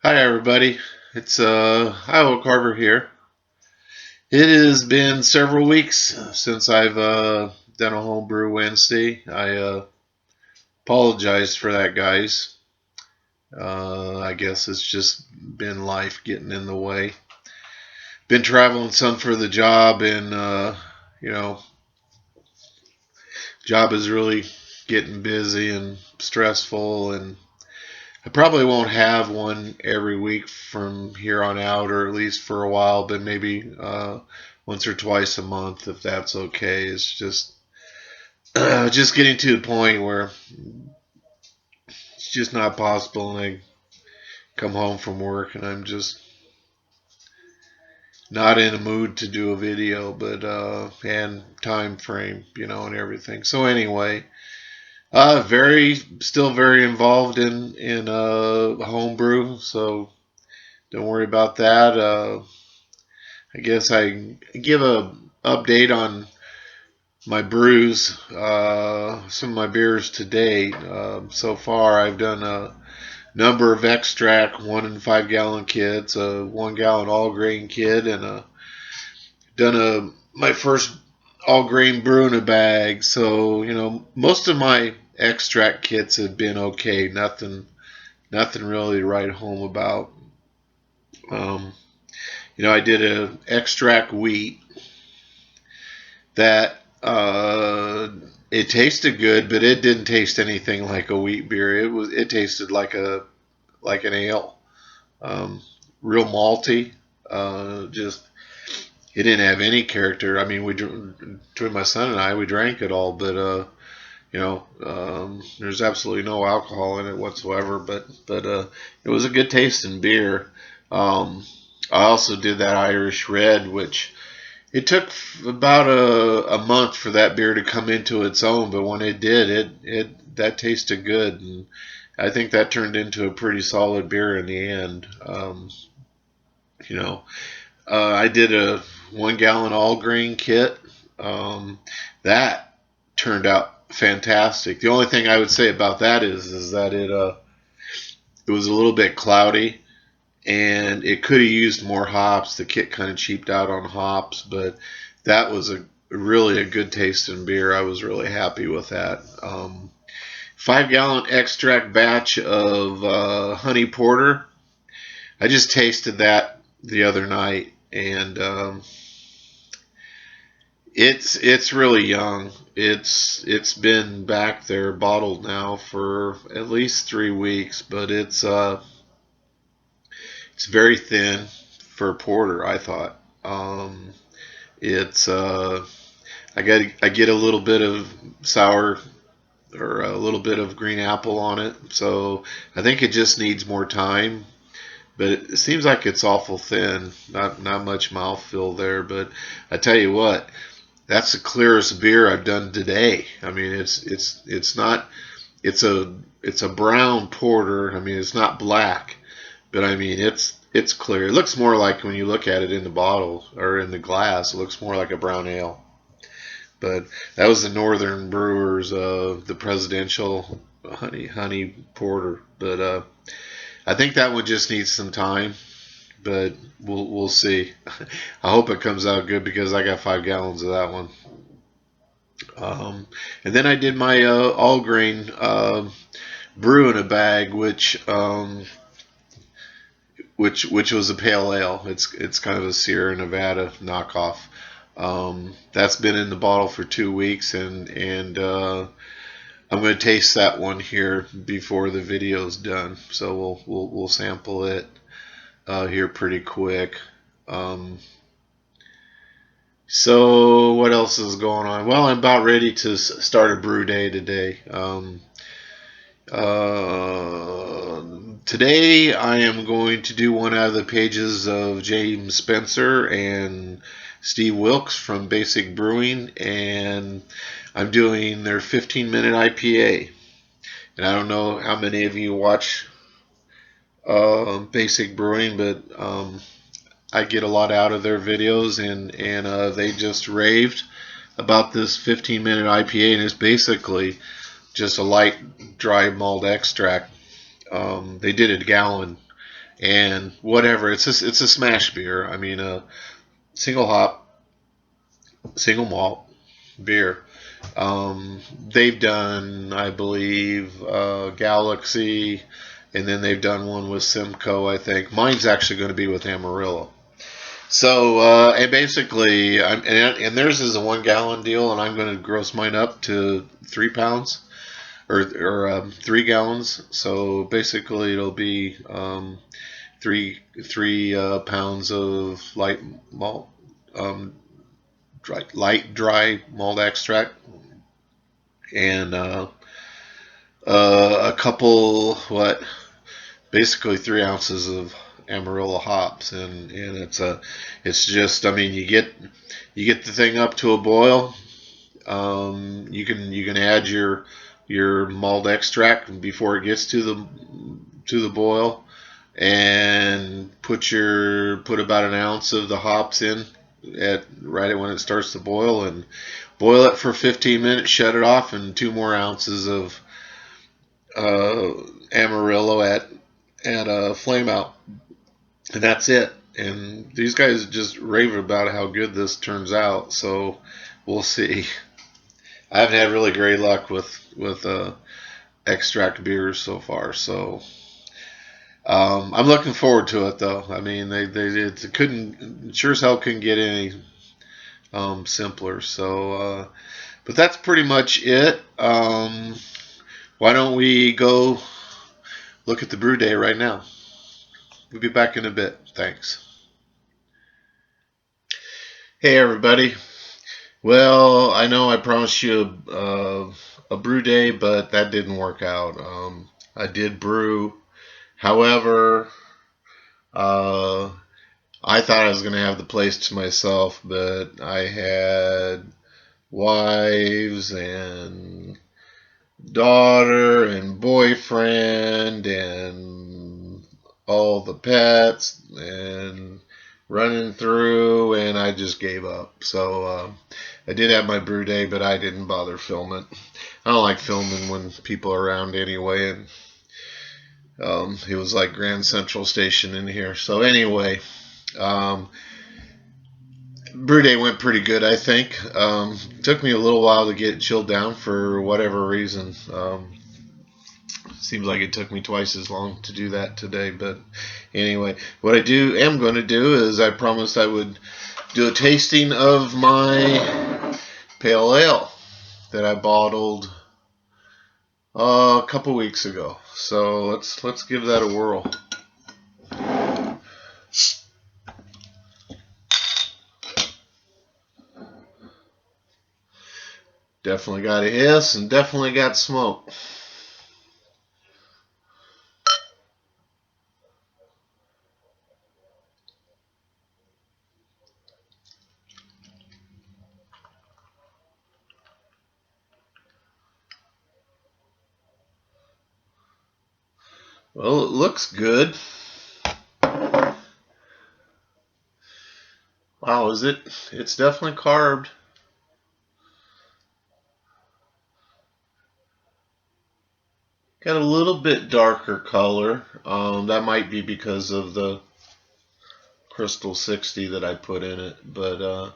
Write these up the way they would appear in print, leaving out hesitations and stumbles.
Hi everybody, it's Iowa Carver here. It has been several weeks since I've done a homebrew Wednesday. I apologize for that, guys. I guess it's just been life getting in the way. Been traveling some for the job, and you know, job is really getting busy and stressful, and I probably won't have one every week from here on out, or at least for a while, but maybe once or twice a month, if that's okay. It's just getting to the point where it's just not possible, and I come home from work and I'm just not in a mood to do a video, but and time frame, and everything. So anyway, still very involved in homebrew, so don't worry about that. I guess I give a update on my brews, some of my beers to date. So far, I've done a number of extract 1 and 5 gallon kits, a 1 gallon all grain kit, and done my first all grain brew in a bag. So most of my extract kits have been okay. Nothing really to write home about. Um, I did a extract wheat that it tasted good, but it didn't taste anything like a wheat beer. It tasted like an ale, um, real malty. Just it didn't have any character. I mean, between my son and I, we drank it all, but there's absolutely no alcohol in it whatsoever. But it was a good tasting beer. I also did that Irish Red, which it took about a month for that beer to come into its own, but when it did, it that tasted good, and I think that turned into a pretty solid beer in the end. You know, I did a 1 gallon all grain kit. That turned out fantastic. The only thing I would say about that is that it was a little bit cloudy and it could have used more hops. The kit kind of cheaped out on hops, but that was really a good tasting beer. I was really happy with that. 5 gallon extract batch of honey porter. I just tasted that the other night, and it's really young. It's been back there bottled now for at least 3 weeks, but it's very thin for porter, I thought. It's I get a little bit of sour or a little bit of green apple on it, so I think it just needs more time. But it seems like it's awful thin, not much mouthfeel there. But I tell you what, that's the clearest beer I've done today. I mean, it's not it's a brown porter. I mean, it's not black, but I mean it's clear. It looks more like when you look at it in the bottle or in the glass, it looks more like a brown ale. But that was the Northern Brewers, the Presidential Honey Porter. But I think that one just needs some time. But we'll see. I hope it comes out good because I got 5 gallons of that one. And then I did my all grain brew in a bag, which was a pale ale. It's kind of a Sierra Nevada knockoff. That's been in the bottle for 2 weeks, and I'm going to taste that one here before the video's done. So we'll sample it here pretty quick. So what else is going on? Well, I'm about ready to start a brew day today. Today I am going to do one out of the pages of James Spencer and Steve Wilkes from Basic Brewing, and I'm doing their 15-minute IPA. And I don't know how many of you watch Basic Brewing, but I get a lot out of their videos, and they just raved about this 15-minute IPA, and it's basically just a light dry malt extract. They did a gallon, and whatever. It's a smash beer. I mean, a single hop, single malt beer. They've done, I believe, Galaxy, and then they've done one with Simcoe, I think. Mine's actually going to be with Amarillo. So, and basically, and theirs is a 1 gallon deal, and I'm going to gross mine up to 3 pounds or 3 gallons. So basically, it'll be three pounds of light malt, um, dry malt extract, and a couple basically 3 ounces of Amarillo hops, and it's just, I mean, you get the thing up to a boil. You can add your malt extract before it gets to the boil, and put about an ounce of the hops in at right when it starts to boil, and boil it for 15 minutes. Shut it off, and 2 more ounces of uh, Amarillo at a flame out, and that's it. And these guys just rave about how good this turns out. So we'll see. I haven't had really great luck with extract beers so far. So I'm looking forward to it, though. I mean, it couldn't sure as hell couldn't get any simpler. So, but that's pretty much it. Why don't we go look at the brew day right now? We'll be back in a bit. Thanks. Hey, everybody. Well, I know I promised you a brew day, but that didn't work out. I did brew. However, uh, I thought I was going to have the place to myself, but I had wives and daughter and boyfriend and all the pets and running through, and I just gave up. So I did have my brew day, but I didn't bother filming. I don't like filming when people are around anyway, and it was like Grand Central Station in here. So anyway, um, brew day went pretty good, I think. Took me a little while to get chilled down for whatever reason. Seems like it took me twice as long to do that today, but anyway, what am going to do is I promised I would do a tasting of my pale ale that I bottled a couple weeks ago. So let's give that a whirl. Definitely got a hiss and definitely got smoke. Well, it looks good. Wow, is it? It's definitely carved. Got a little bit darker color. That might be because of the Crystal 60 that I put in it, but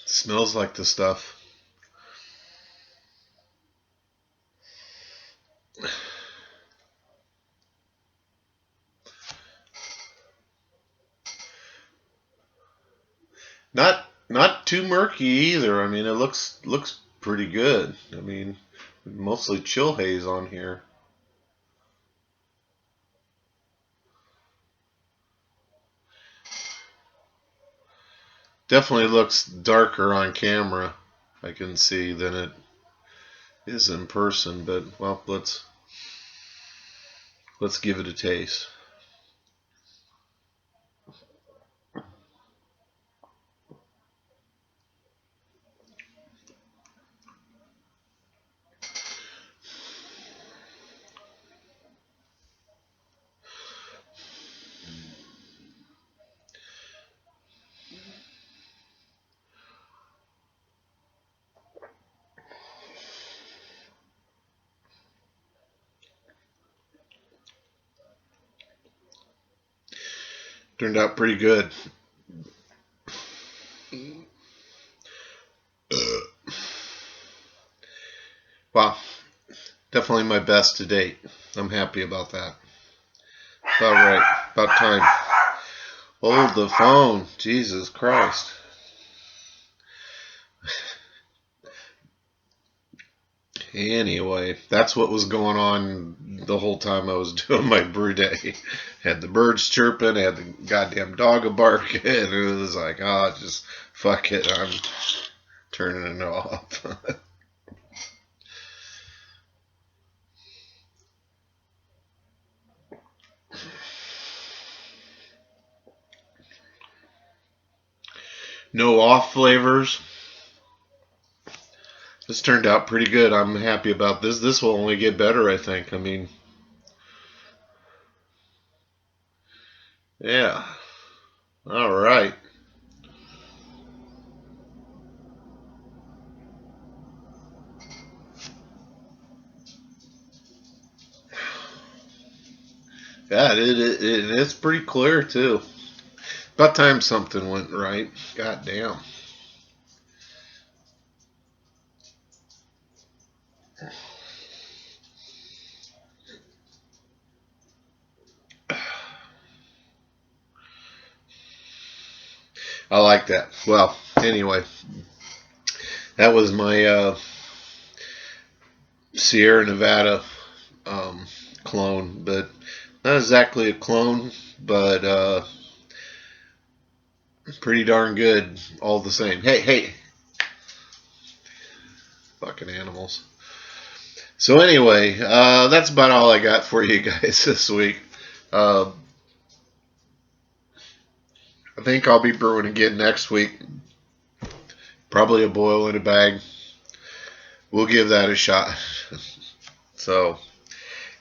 smells like the stuff. Not too murky either. I mean, it looks pretty good. I mean, mostly chill haze on here. Definitely looks darker on camera, I can see, than it is in person. But well, let's give it a taste. Turned out pretty good. Wow, definitely my best to date. I'm happy about that. About right. About time. Hold the phone. Jesus Christ. Anyway, that's what was going on the whole time I was doing my brew day. Had the birds chirping, had the goddamn dog a barking, and it was like, just fuck it, I'm turning it off. No off flavors. This turned out pretty good. I'm happy about this. This will only get better, I think. I mean, yeah. All right. Yeah, it's pretty clear too. About time something went right. God damn. I like that. Well, anyway, that was my Sierra Nevada clone, but not exactly a clone, but pretty darn good all the same. Hey, fucking animals. So anyway, that's about all I got for you guys this week. Uh, I think I'll be brewing again next week. Probably a boil in a bag. We'll give that a shot. So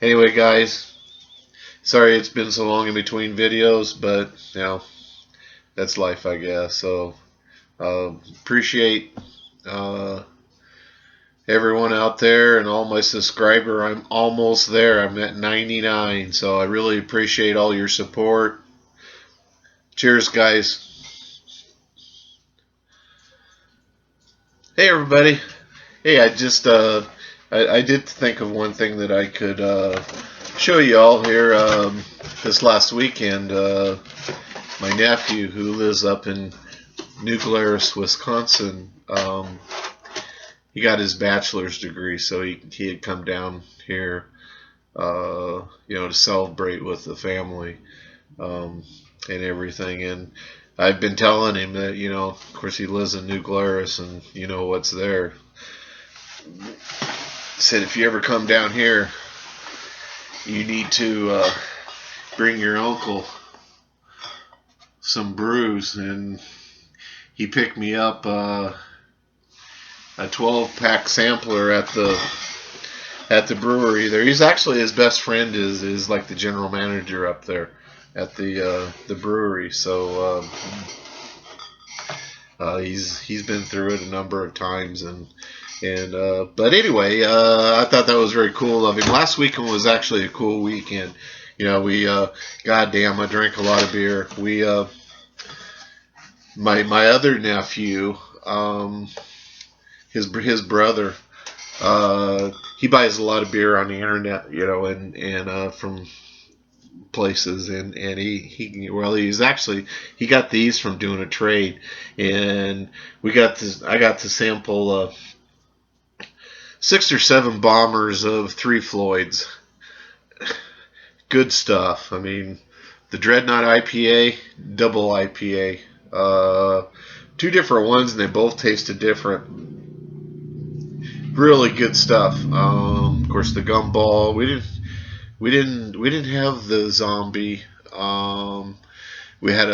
anyway, guys, sorry it's been so long in between videos, but that's life, I guess. So appreciate everyone out there and all my subscribers. I'm almost there. I'm at 99, so I really appreciate all your support. Cheers, guys. Hey, everybody. Hey, I did think of one thing that I could show you all here this last weekend. My nephew, who lives up in New Glarus, Wisconsin, he got his bachelor's degree, so he had come down here, to celebrate with the family and everything. And I've been telling him that, of course, he lives in New Glarus, and you know what's there. Said if you ever come down here, you need to bring your uncle some brews. And he picked me up a 12-pack sampler at the brewery there. He's actually, his best friend is like the general manager up there at the brewery. So he's been through it a number of times, but anyway, I thought that was very cool of him. Last weekend was actually a cool weekend. We goddamn, I drank a lot of beer. We my other nephew, his brother, he buys a lot of beer on the internet, and from places, and he got these from doing a trade, and I got to sample 6 or 7 bombers of 3 Floyds. Good stuff. I mean, the Dreadnought IPA, double IPA, 2 different ones, and they both tasted different. Really good stuff. Of course, the Gumball. We didn't have the Zombie. We had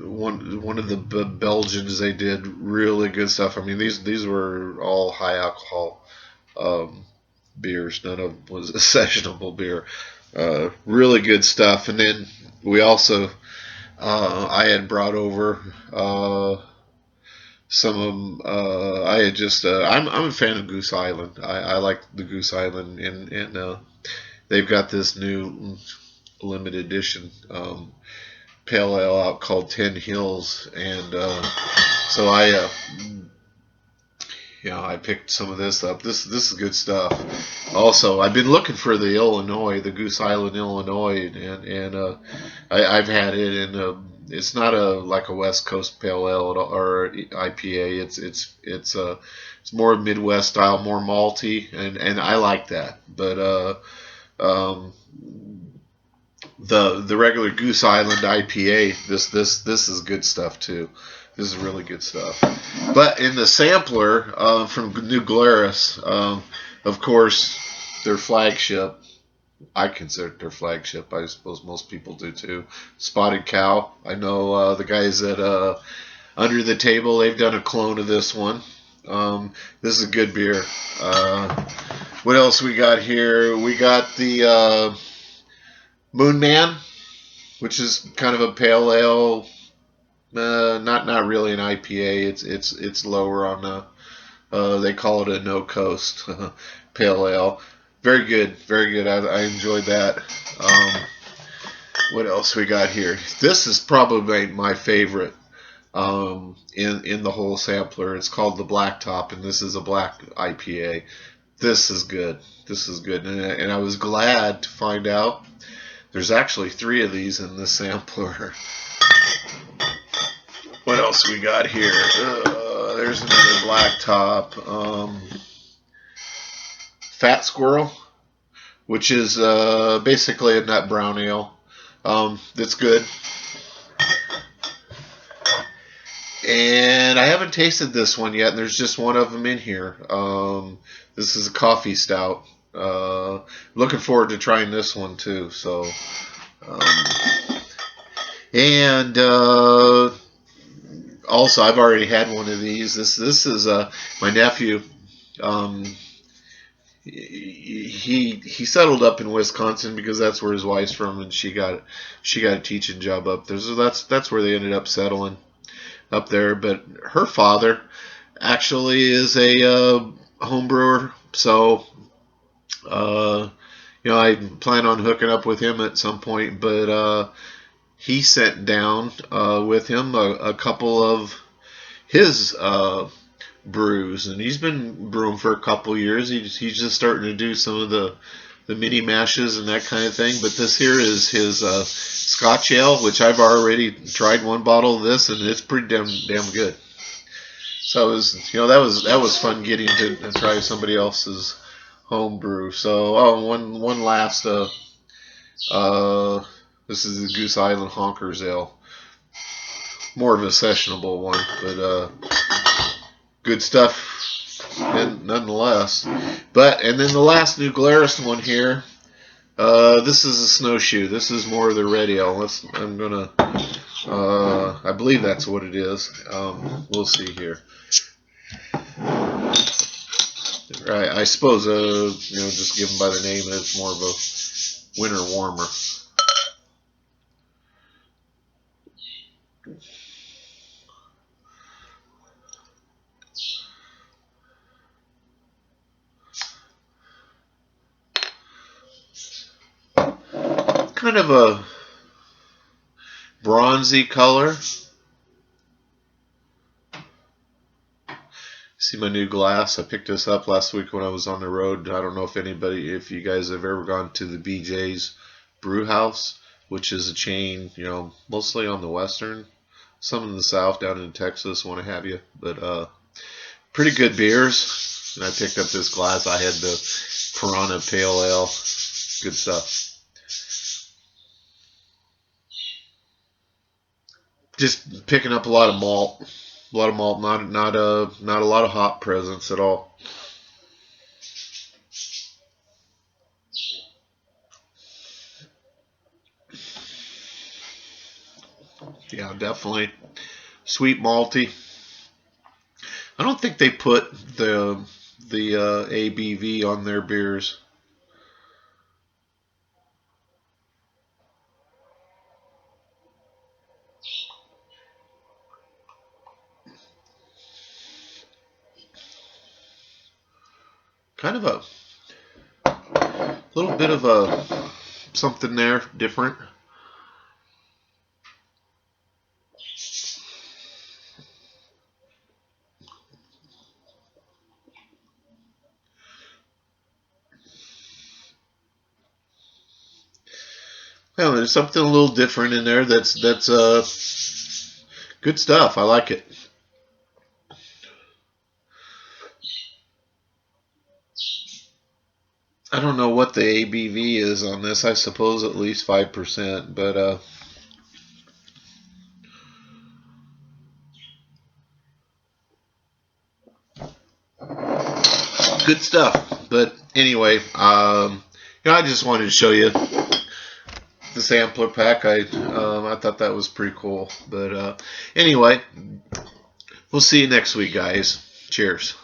one of the Belgians. They did really good stuff. I mean, these were all high alcohol beers. None of them was a sessionable beer. Really good stuff. And then we also, I had brought over some of them. I had just, I'm a fan of Goose Island. I like the Goose Island, and they've got this new limited edition pale ale out called 10 Hills, and so I picked some of this up. This is good stuff. Also, I've been looking for the Goose Island, Illinois, and I've had it, and it's not like a West Coast pale ale or IPA. It's more Midwest style, more malty, and I like that. But um, the regular Goose Island IPA, this is good stuff too. This is really good stuff. But in the sampler from New Glarus, of course, their flagship, I consider it their flagship. I suppose most people do too. Spotted Cow. I know the guys at Under the Table, they've done a clone of this one. This is a good beer. What else we got here? We got the Moon Man, which is kind of a pale ale. Not really an IPA. It's lower on the. They call it a no coast pale ale. Very good, very good. I enjoyed that. What else we got here? This is probably my favorite in the whole sampler. It's called the Blacktop, and this is a black IPA. This is good. This is good, and I was glad to find out there's actually 3 of these in this sampler. What else we got here? There's another Blacktop. Fat Squirrel, which is basically a nut brown ale. That's good. And I haven't tasted this one yet, and there's just one of them in here. This is a coffee stout. Looking forward to trying this one too. So, and also I've already had one of these. This is my nephew. He settled up in Wisconsin because that's where his wife's from, and she got a teaching job up there. So that's where they ended up settling up there. But her father actually is a home brewer, so I plan on hooking up with him at some point. But he sent down with him a couple of his brews, and he's been brewing for a couple years. He's just starting to do some of the mini mashes and that kind of thing. But this here is his Scotch ale, which I've already tried one bottle of this, and it's pretty damn good. So it was, that was fun getting to try somebody else's home brew. So one last this is the Goose Island Honkers ale, more of a sessionable one, but good stuff nonetheless. And then the last New Glarus one here, this is a snowshoe. This is more of the red ale. I believe that's what it is. We'll see here. Right, I suppose just given by the name, it's more of a winter warmer. Kind of a bronzy color. See my new glass. I picked this up last week when I was on the road. I don't know if you guys have ever gone to the BJ's Brew House, which is a chain, mostly on the western, some in the south, down in Texas, want to have you. But pretty good beers. And I picked up this glass. I had the Piranha Pale Ale. Good stuff. Just picking up a lot of malt, not a lot of hop presence at all. Yeah, definitely sweet malty. I don't think they put the ABV on their beers. Kind of a little bit of something there different. Well, there's something a little different in there. That's good stuff. I like it. I don't know what the ABV is on this. I suppose at least 5%, but good stuff. But anyway, I just wanted to show you the sampler pack. I thought that was pretty cool. But anyway, we'll see you next week, guys. Cheers.